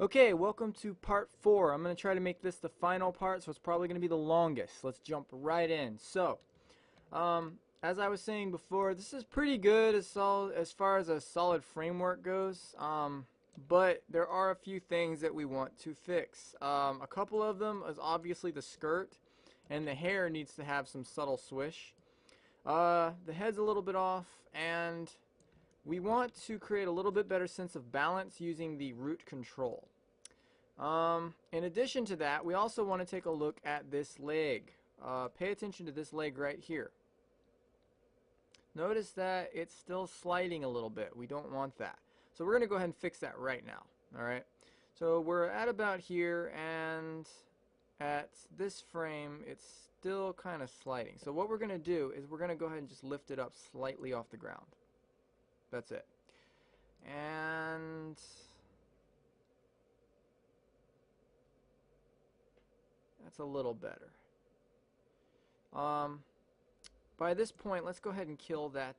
Okay, welcome to part 4. I'm going to try to make this the final part, so it's probably going to be the longest. Let's jump right in. As I was saying before, this is pretty good as far as a solid framework goes, but there are a few things that we want to fix. A couple of them is obviously the skirt, and the hair needs to have some subtle swish. The head's a little bit off, and we want to create a little bit better sense of balance using the root control. In addition to that, we also want to take a look at this leg. Pay attention to this leg right here. Notice that it's still sliding a little bit. We don't want that. So we're going to go ahead and fix that right now. Alright? So we're at about here, and at this frame, it's still kind of sliding. So what we're going to do is we're going to go ahead and just lift it up slightly off the ground. That's it. And that's a little better. By this point, let's go ahead and kill that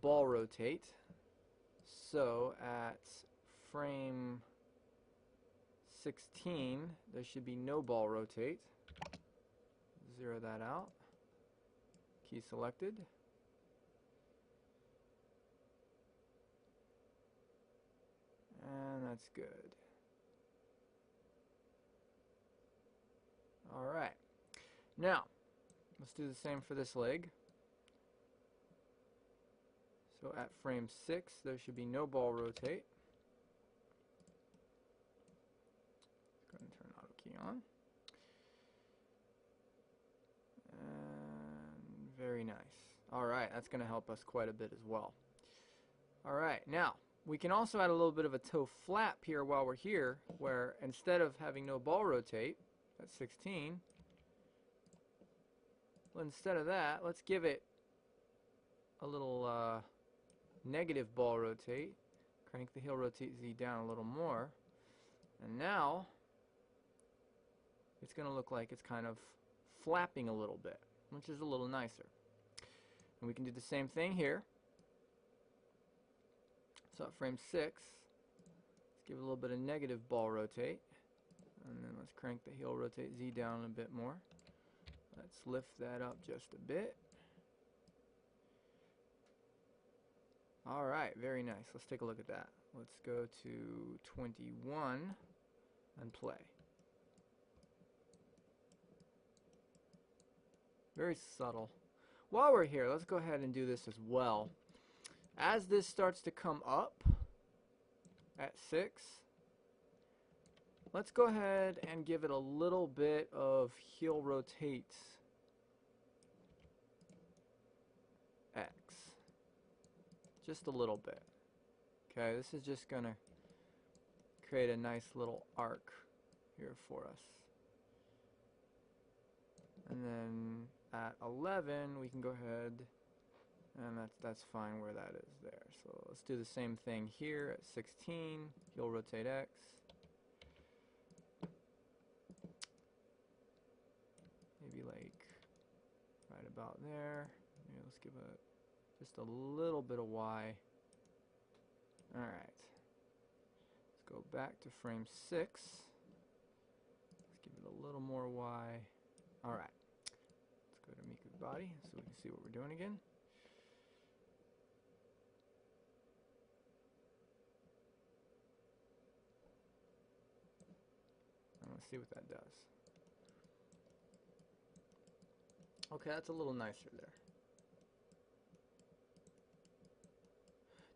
ball rotate. So at frame 16, there should be no ball rotate. Zero that out. Key selected. And that's good. Alright. Now, let's do the same for this leg. So at frame 6, there should be no ball rotate. Let's go ahead and turn auto key on. And very nice. Alright, that's going to help us quite a bit as well. Alright, now, we can also add a little bit of a toe flap here while we're here, where instead of having no ball rotate, at 16, well, instead of that, let's give it a little negative ball rotate. Crank the heel rotate Z down a little more. And now, it's going to look like it's kind of flapping a little bit, which is a little nicer. And we can do the same thing here. So at frame 6, let's give it a little bit of negative ball rotate. And then let's crank the heel rotate Z down a bit more. Let's lift that up just a bit. Alright, very nice. Let's take a look at that. Let's go to 21 and play. Very subtle. While we're here, let's go ahead and do this as well. As this starts to come up at 6, let's go ahead and give it a little bit of heel rotate X. Just a little bit. Okay, this is just going to create a nice little arc here for us. And then at 11, we can go ahead, and that's fine where that is there. So let's do the same thing here at 16, heel rotate X. Maybe like right about there. Maybe let's give it just a little bit of Y. Alright. Let's go back to frame 6. Let's give it a little more Y. Alright. Let's go to Miku's body so we can see what we're doing again. And let's see what that does. Okay, that's a little nicer there.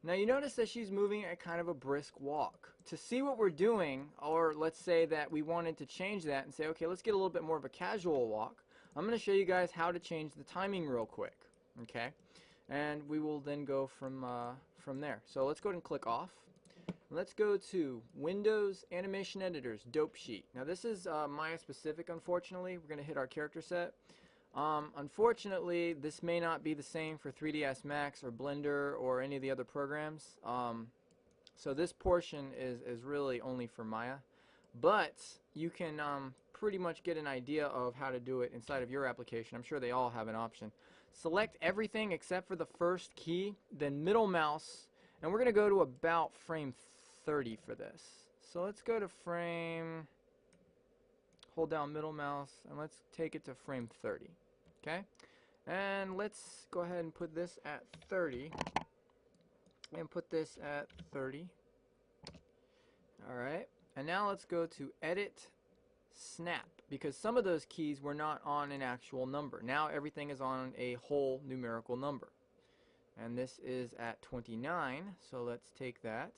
Now you notice that she's moving at kind of a brisk walk. To see what we're doing, or let's say that we wanted to change that and say, okay, let's get a little bit more of a casual walk, I'm going to show you guys how to change the timing real quick. Okay? And we will then go from there. So let's go ahead and click off. Let's go to Windows Animation Editors, Dope Sheet. Now this is Maya specific, unfortunately. We're going to hit our character set. Unfortunately, this may not be the same for 3ds Max or Blender or any of the other programs. So this portion is really only for Maya. But you can pretty much get an idea of how to do it inside of your application. I'm sure they all have an option. Select everything except for the first key, then middle mouse, and we're going to go to about frame 30 for this. So let's go to frame, hold down middle mouse, and let's take it to frame 30. Okay? And let's go ahead and put this at 30. And put this at 30. Alright. And now let's go to edit snap, because some of those keys were not on an actual number. Now everything is on a whole numerical number. And this is at 29, so let's take that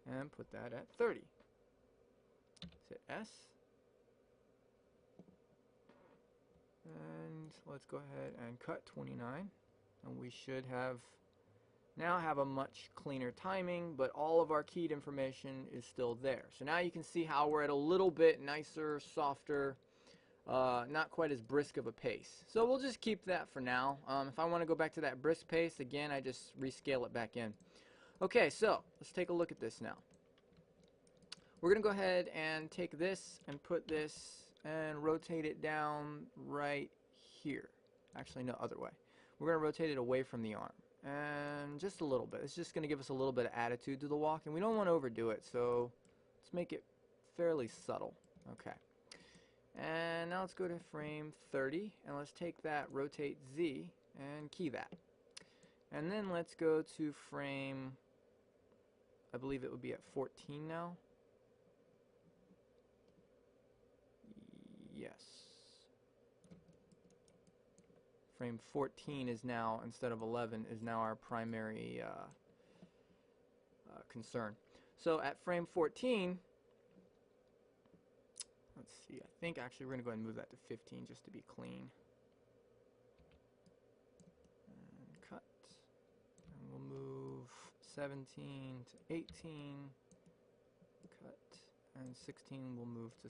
and put that at 30. Hit S. And let's go ahead and cut 29. And we should now have a much cleaner timing, but all of our keyed information is still there. So now you can see how we're at a little bit nicer, softer, not quite as brisk of a pace. So we'll just keep that for now. If I want to go back to that brisk pace, again, I just rescale it back in. Okay, so let's take a look at this now. We're going to go ahead and take this and put this and rotate it down right here. Actually, no, other way. We're going to rotate it away from the arm. And just a little bit. It's just going to give us a little bit of attitude to the walk, and we don't want to overdo it, so let's make it fairly subtle. Okay. And now let's go to frame 30, and let's take that rotate Z and key that. And then let's go to frame, I believe it would be at 14 now. Yes. Frame 14 is now, instead of 11, is now our primary concern. So at frame 14, let's see, I think actually we're going to go ahead and move that to 15 just to be clean. And cut. And we'll move 17 to 18. Cut. And 16 we'll move to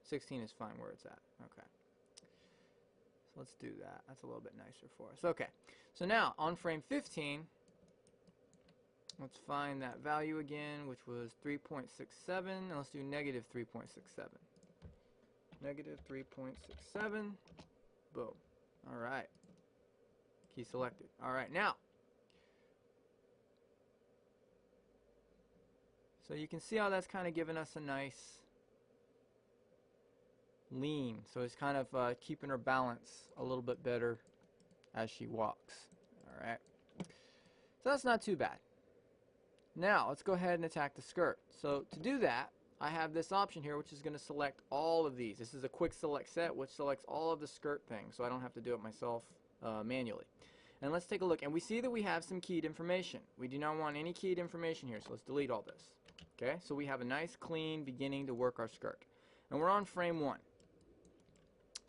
16 is fine where it's at. Okay. So let's do that. That's a little bit nicer for us. Okay. So now on frame 15, let's find that value again, which was 3.67, and let's do negative 3.67. Negative 3.67. Boom. All right. Key selected. All right. Now, so you can see how that's kind of given us a nice lean, so it's kind of keeping her balance a little bit better as she walks. Alright, so that's not too bad. Now let's go ahead and attack the skirt. So to do that, I have this option here which is going to select all of these. This is a quick select set which selects all of the skirt things, so I don't have to do it myself manually. And let's take a look, and we see that we have some keyed information. We do not want any keyed information here, so let's delete all this. Okay, so we have a nice clean beginning to work our skirt, and we're on frame 1.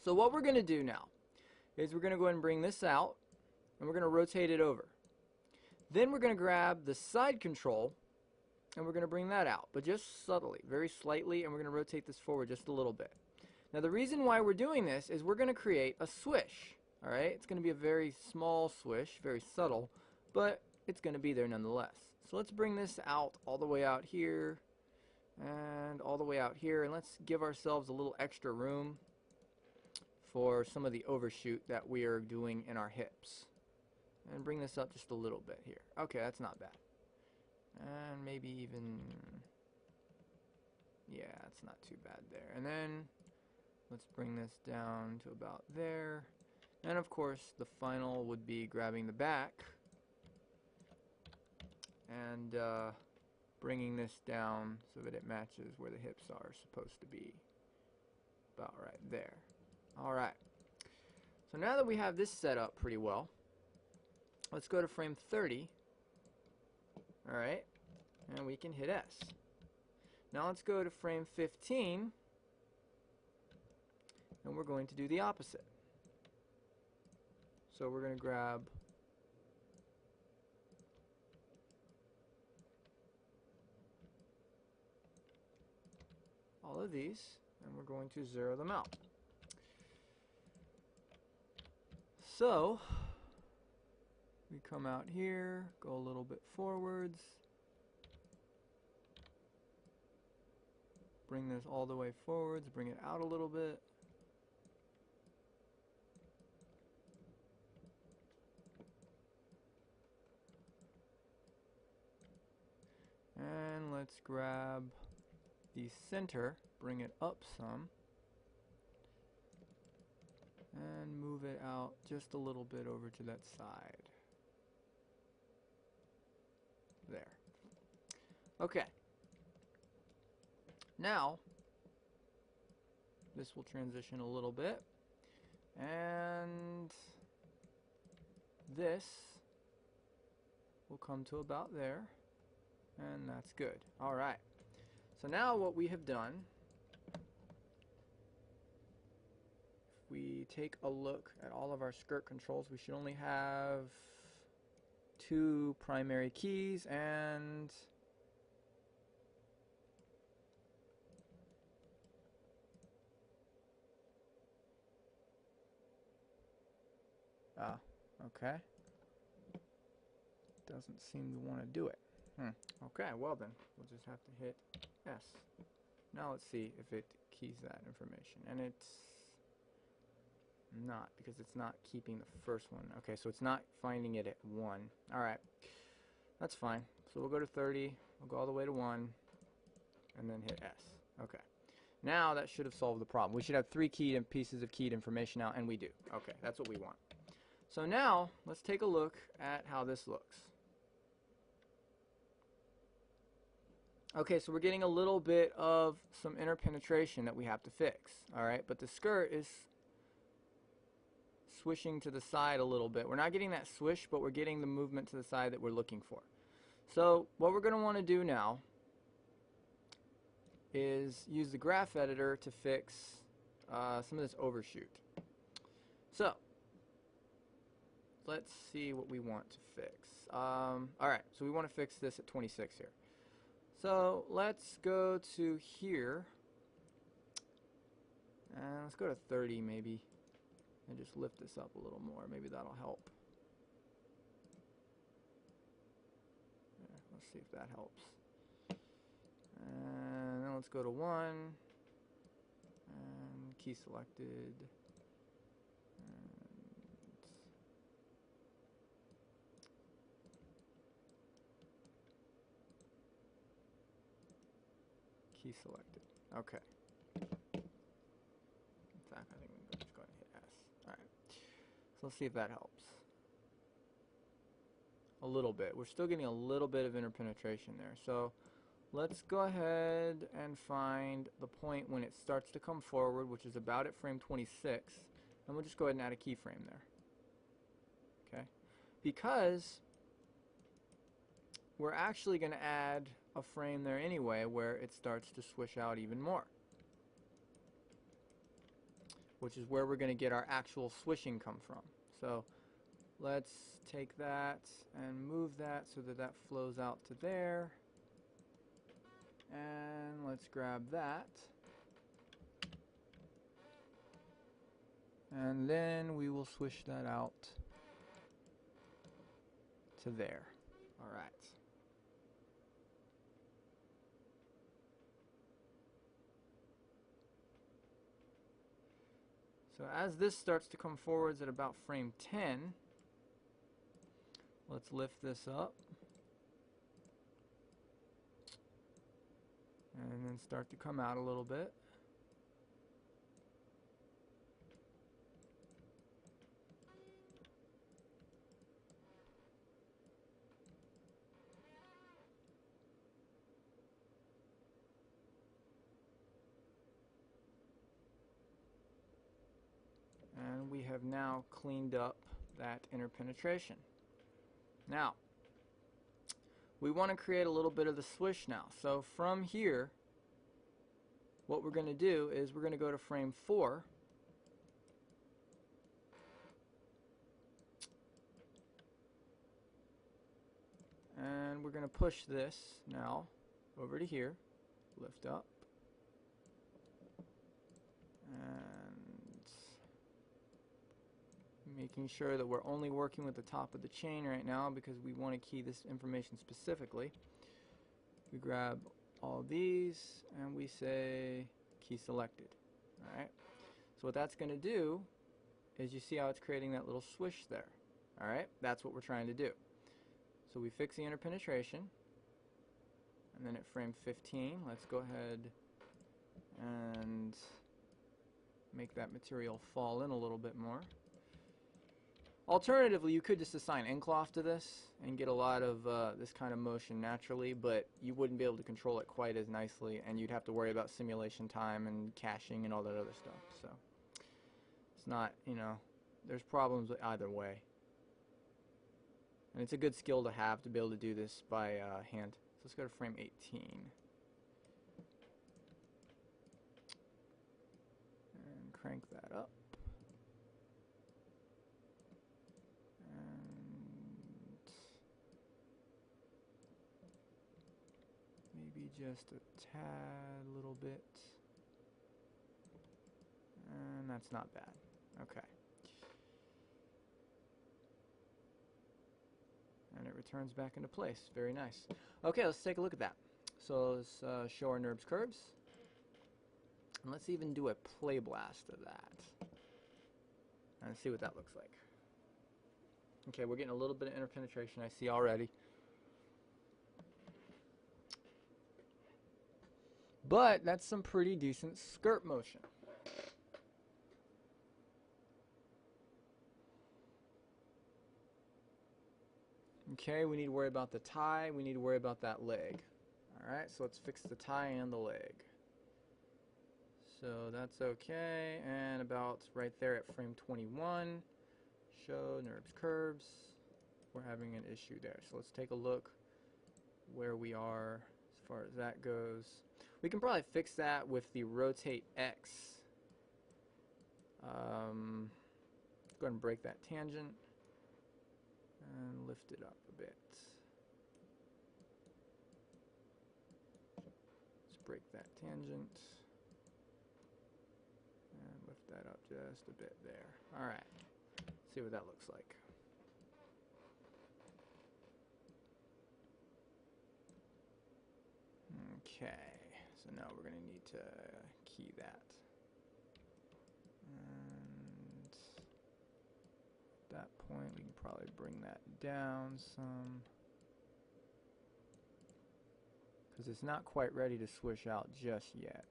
So what we're going to do now is we're going to go ahead and bring this out, and we're going to rotate it over. Then we're going to grab the side control, and we're going to bring that out, but just subtly, very slightly, and we're going to rotate this forward just a little bit. Now the reason why we're doing this is we're going to create a swish. Alright, it's going to be a very small swish, very subtle, but it's going to be there nonetheless. So let's bring this out all the way out here, and all the way out here, and let's give ourselves a little extra room for some of the overshoot that we are doing in our hips. And bring this up just a little bit here. Okay, that's not bad. And maybe even, yeah, it's not too bad there. And then let's bring this down to about there. And of course, the final would be grabbing the back and bringing this down so that it matches where the hips are supposed to be. About right there. Alright, so now that we have this set up pretty well, let's go to frame 30. Alright, and we can hit S. Now let's go to frame 15, and we're going to do the opposite. So we're going to grab all of these, and we're going to zero them out. So we come out here, go a little bit forwards, bring this all the way forwards, bring it out a little bit. grab the center, bring it up some, and move it out just a little bit over to that side. There. Okay. Now, this will transition a little bit, and this will come to about there, and that's good. All right. So now what we have done, if we take a look at all of our skirt controls, we should only have 2 primary keys and okay. Doesn't seem to want to do it. Okay, well then, we'll just have to hit S. Now let's see if it keys that information. And it's not, because it's not keeping the first one. Okay, so it's not finding it at 1. Alright, that's fine. So we'll go to 30, we'll go all the way to 1, and then hit S. Okay. Now that should have solved the problem. We should have 3 keyed pieces of keyed information now, and we do. Okay, that's what we want. So now, let's take a look at how this looks. Okay, so we're getting a little bit of some interpenetration that we have to fix. Alright, but the skirt is swishing to the side a little bit. We're not getting that swish, but we're getting the movement to the side that we're looking for. So what we're going to want to do now is use the graph editor to fix some of this overshoot. So let's see what we want to fix. Alright, so we want to fix this at 26 here. So let's go to here, and let's go to 30 maybe, and just lift this up a little more. Maybe that'll help. There, let's see if that helps. And then let's go to 1, and key selected, and key selected. Okay. In fact, I think we're just going to hit S. Alright. So let's see if that helps. A little bit. We're still getting a little bit of interpenetration there. So let's go ahead and find the point when it starts to come forward, which is about at frame 26. And we'll just go ahead and add a keyframe there. Okay. Because we're actually going to add a frame there anyway where it starts to swish out even more, which is where we're going to get our actual swishing come from. So let's take that and move that so that that flows out to there, and let's grab that, and then we will swish that out to there. Alright. So as this starts to come forwards at about frame 10, let's lift this up and then start to come out a little bit. And we have now cleaned up that interpenetration. Now, we want to create a little bit of the swish now. So from here, what we're going to do is we're going to go to frame 4. And we're going to push this now over to here, lift up, and making sure that we're only working with the top of the chain right now because we want to key this information specifically. We grab all these and we say key selected. Alright, so what that's going to do is you see how it's creating that little swish there. Alright, that's what we're trying to do. So we fix the interpenetration. And then at frame 15, let's go ahead and make that material fall in a little bit more. Alternatively, you could just assign encloth to this and get a lot of this kind of motion naturally, but you wouldn't be able to control it quite as nicely, and you'd have to worry about simulation time and caching and all that other stuff. So it's not, you know, there's problems with either way. And it's a good skill to have to be able to do this by hand. So let's go to frame 18. And crank that up. Maybe just a tad little bit. And that's not bad. Okay. And it returns back into place. Very nice. Okay, let's take a look at that. So let's show our NURBS curves. And let's even do a play blast of that. And see what that looks like. Okay, we're getting a little bit of interpenetration, I see already. But that's some pretty decent skirt motion. Okay, we need to worry about the tie. We need to worry about that leg. Alright, so let's fix the tie and the leg. So that's okay. And about right there at frame 21, show NURBS curves. We're having an issue there. So let's take a look where we are as far as that goes. We can probably fix that with the rotate X. Go ahead and break that tangent and lift it up a bit. Let's break that tangent and lift that up just a bit there. All right, see what that looks like. Okay, so now we're going to need to key that. And at that point, we can probably bring that down some, because it's not quite ready to swish out just yet.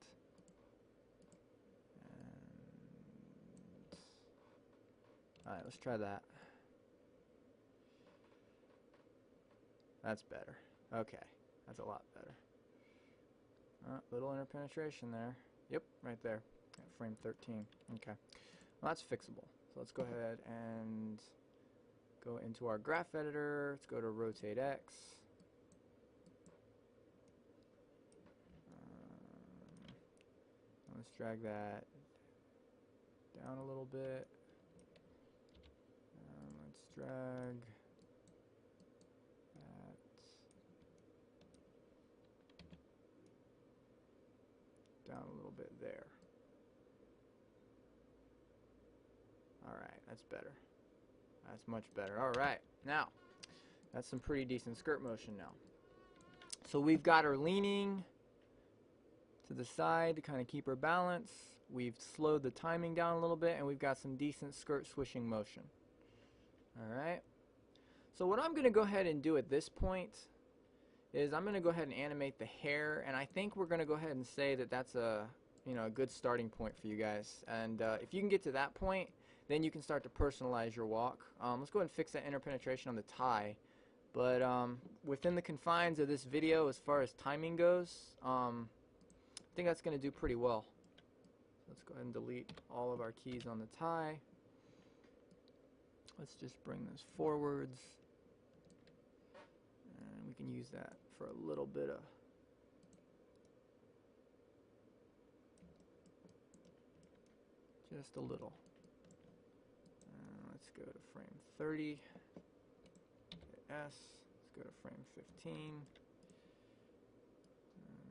And all right, let's try that. That's better. Okay, that's a lot better. Little interpenetration there. Yep, right there at frame 13. Okay, well, that's fixable. So let's go ahead and go into our graph editor. Let's go to rotate X. Let's drag that down a little bit. Let's drag that down a little bit there. Alright, that's better. That's much better. Alright, now, that's some pretty decent skirt motion now. So we've got her leaning to the side to kind of keep her balance. We've slowed the timing down a little bit, and we've got some decent skirt swishing motion. Alright. So what I'm going to go ahead and do at this point is I'm going to go ahead and animate the hair, and I think we're going to go ahead and say that that's a good starting point for you guys. And if you can get to that point, then you can start to personalize your walk. Let's go ahead and fix that interpenetration on the tie. But within the confines of this video, as far as timing goes, I think that's going to do pretty well. Let's go ahead and delete all of our keys on the tie. Let's just bring this forwards. And we can use that for a little bit of just a little. Let's go to frame 30. Hit S. Let's go to frame 15.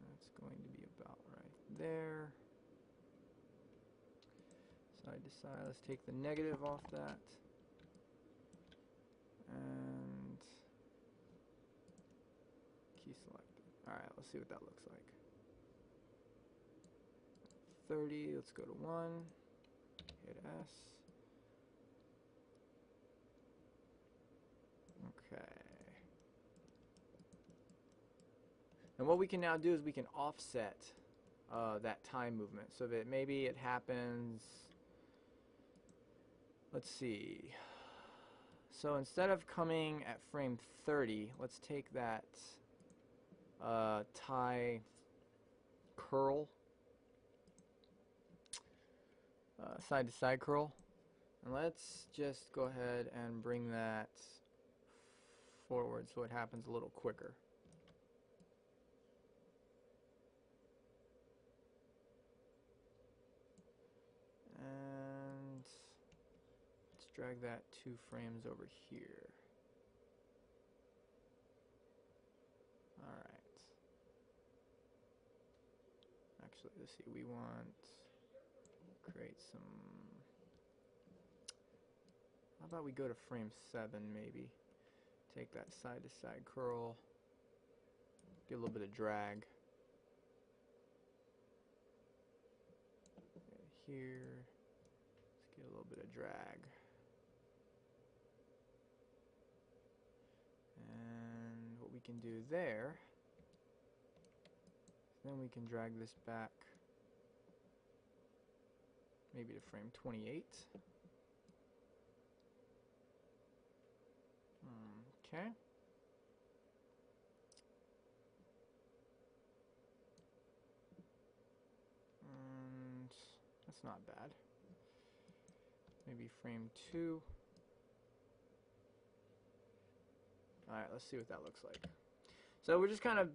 That's going to be about right there. Side to side. Let's take the negative off that. And key selected. Alright, let's see what that looks like. 30. Let's go to 1. Hit S. Okay. And what we can now do is we can offset that time movement so that maybe it happens, let's see, so instead of coming at frame 30, let's take that tie curl, side to side curl, and let's just go ahead and bring that forward so it happens a little quicker. And let's drag that 2 frames over here. Alright. Actually, let's see, we want to create some... How about we go to frame 7 maybe? Take that side to side curl, get a little bit of drag. Here, let's get a little bit of drag. And what we can do there, then we can drag this back maybe to frame 28. Okay. And that's not bad. Maybe frame 2. Alright, let's see what that looks like. So we're just kind of,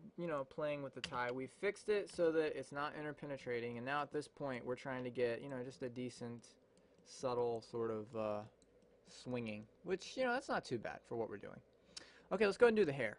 playing with the tie. We fixed it so that it's not interpenetrating, and now at this point we're trying to get, just a decent, subtle sort of swinging, which, that's not too bad for what we're doing. Okay, let's go ahead and do the hair.